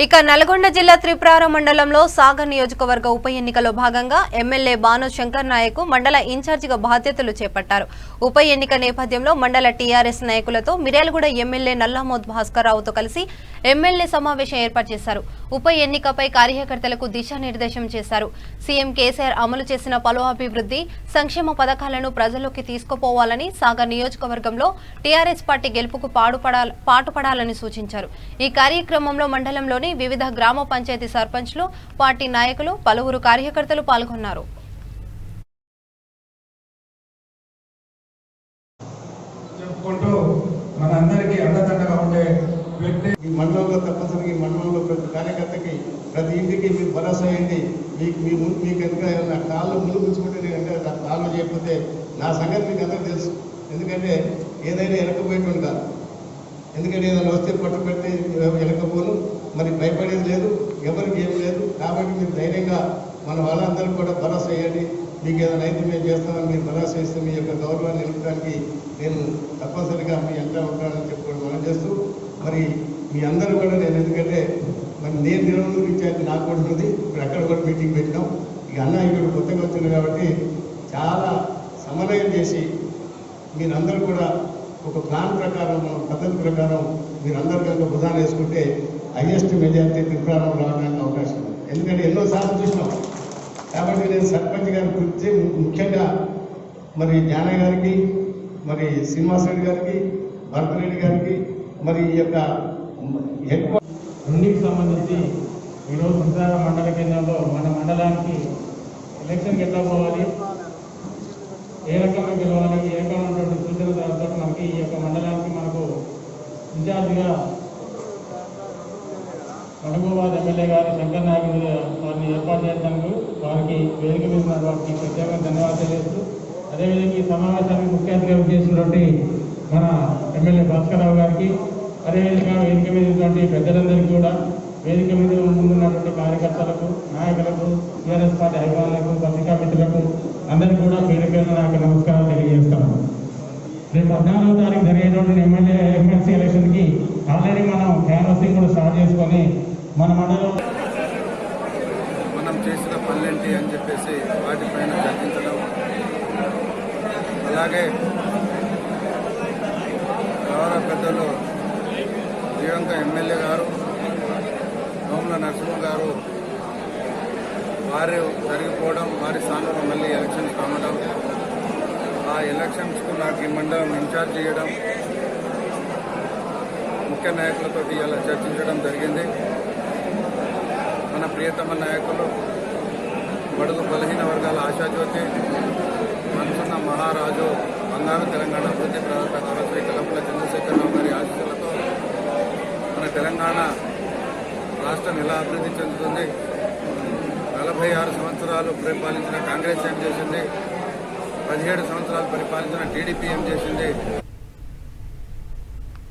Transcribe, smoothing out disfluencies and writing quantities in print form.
ఇక నల్గొండ జిల్లా త్రిపురారం మండలంలో సాగర్ నియోజకవర్గ ఉప ఎన్నికలో భాగంగా ఎమ్మెల్యే బాను శంకర్ నాయక్ మండల ఇన్ఛార్జిగా బాధ్యతలు చేపట్టారు. ఉప ఎన్నిక నేపథ్యంలో మండల టీఆర్ఎస్ నాయకులతో మిర్యాలగూడ ఎమ్మెల్యే నల్లామోద్ భాస్కర్ రావుతో కలిసి ఎమ్మెల్యే సమావేశం ఏర్పాటు చేశారు. ఉప ఎన్నికపై కార్యకర్తలకు దిశానిర్దేశం చేశారు. సీఎం కేసీఆర్ అమలు చేసిన పలు అభివృద్ధి సంక్షేమ పథకాలను ప్రజల్లోకి తీసుకుపోవాలని, సాగర్ నియోజకవర్గంలో టీఆర్ఎస్ పార్టీ గెలుపుకు పాటుపడాలని సూచించారు. ఈ కార్యక్రమంలో మండలంలో వివిధ గ్రామ పంచాయతీ సర్పంచ్లు, పార్టీ నాయకులు, పలువురు కార్యకర్తలు పాల్గొన్నారు. మనందరికీ అండదండగా ఉండే వ్యక్తి ఈ మండలంలో తప్పనిసరిగా ఈ మండలంలో ప్రతి కార్యకర్తకి ప్రతి ఇంటికి మీరు భరోసా అయ్యండి. మీకు కనుక ఏమైనా కాళ్ళు ముందుకుంటే నేను కాళ్ళు చేయకపోతే నా సంగతి మీకు అందరికీ తెలుసు. ఎందుకంటే ఏదైనా వెనకపోయేటువంటి కాదు. ఎందుకంటే ఏదైనా వస్తే పట్టు పెడితే వెనకపోను, మరి భయపడేది లేదు, ఎవరికి ఏం లేదు. కాబట్టి మీరు ధైర్యంగా మన వాళ్ళందరూ కూడా భరోసా వేయండి. మీకు ఏదైనా అయితే మేము చేస్తామని మీరు భరోసా ఇస్తే మీ యొక్క గౌరవాన్ని నిలపడానికి నేను తప్పనిసరిగా మీ ఎంత ఉంటానని చెప్పుకోవడం మనం చేస్తూ, మరి మీ అందరూ కూడా నేను ఎందుకంటే మరి నేను నిలవలు ఇచ్చాక నాకు కూడా ఉంది. ఇప్పుడు అక్కడ కూడా మీటింగ్ పెట్టినాం. ఇక అన్న ఇక్కడ కొత్తగా వచ్చింది కాబట్టి చాలా సమన్వయం చేసి మీరందరూ కూడా ఒక ప్లాన్ ప్రకారం, పద్ధతి ప్రకారం మీరందరూ కనుక భుజాన్ని వేసుకుంటే హైయెస్ట్ మెజారిటీ త్రిపురారం రావడానికి అవకాశం ఉంది. ఎందుకంటే ఎన్నోసార్లు చూసినాం. కాబట్టి నేను సర్పంచ్ గారి గురించి ముఖ్యంగా మరి జ్ఞాన గారికి, మరి శ్రీనివాసరెడ్డి గారికి, భరతరెడ్డి గారికి, మరి ఈ యొక్క రెండింటికి సంబంధించి ఈరోజు త్రిపురారం మండల కేంద్రంలో మన మండలానికి ఎలక్షన్కి ఎట్లా పోవాలి, ఏ రకంగా గెలవాలి, ఏ రకమైనటువంటి సూచనలతో మనకి ఈ యొక్క మండలానికి మనకు ఇన్ఛార్జిగా మహబూబాద్ ఎమ్మెల్యే గారు శంకర్ నాయక్ వారిని ఏర్పాటు చేయడానికి వారికి వేదిక మీద వారికి ప్రత్యేకంగా ధన్యవాదాలు తెలియజేస్తూ, అదేవిధంగా ఈ సమావేశానికి ముఖ్య అతిథిగా చేసినటువంటి మన ఎమ్మెల్యే భాస్కర్ రావు గారికి, అదేవిధంగా వేదిక మీద ఉన్నటువంటి పెద్దలందరికీ కూడా, వేదిక మీద ముందున్నటువంటి కార్యకర్తలకు, నాయకులకు, టీఆర్ఎస్ పార్టీ అభిమానులకు, పత్రికా మిత్రులకు అందరికీ కూడా పేరు పేరున నాకు నమస్కారాలు తెలియజేస్తాను. రేపు 14వ తారీఖు జరిగేటువంటి ఎమ్మెల్సీ ఎలక్షన్కి ఆల్రెడీ మనం క్యాన్వసింగ్ కూడా స్టార్ట్ చేసుకొని మన మండలంలో మనం చేసిన పనులేంటి అని చెప్పేసి వాటిపైన చర్చించడం, అలాగే గౌరవ పెద్దలు దివంగత ఎమ్మెల్యే గారు నోముల నరసింహ గారు వారు జరిగిపోవడం, వారి స్థానంలో మళ్ళీ ఎలక్షన్స్ కావడం, ఆ ఎలక్షన్స్కు నాకు ఈ మండలం ఇన్ఛార్జ్ చేయడం, ముఖ్య నాయకులతో ఇలా చర్చించడం జరిగింది. మన ప్రియతమ నాయకులు, బడుగు బలహీన వర్గాల ఆశాజ్యోతి, మనసున్న మహారాజు, బంగారు తెలంగాణ అభివృద్ధి ప్రదాత శ్రీ కల్వకుంట్ల చంద్రశేఖరరావు గారి ఆశీస్సులతో మన తెలంగాణ రాష్ట్రం ఎలా అభివృద్ధి చెందుతుంది, 46 సంవత్సరాలు పరిపాలించిన కాంగ్రెస్ ఏం చేసింది, 17 సంవత్సరాలు పరిపాలించిన టీడీపీ ఏం చేసింది,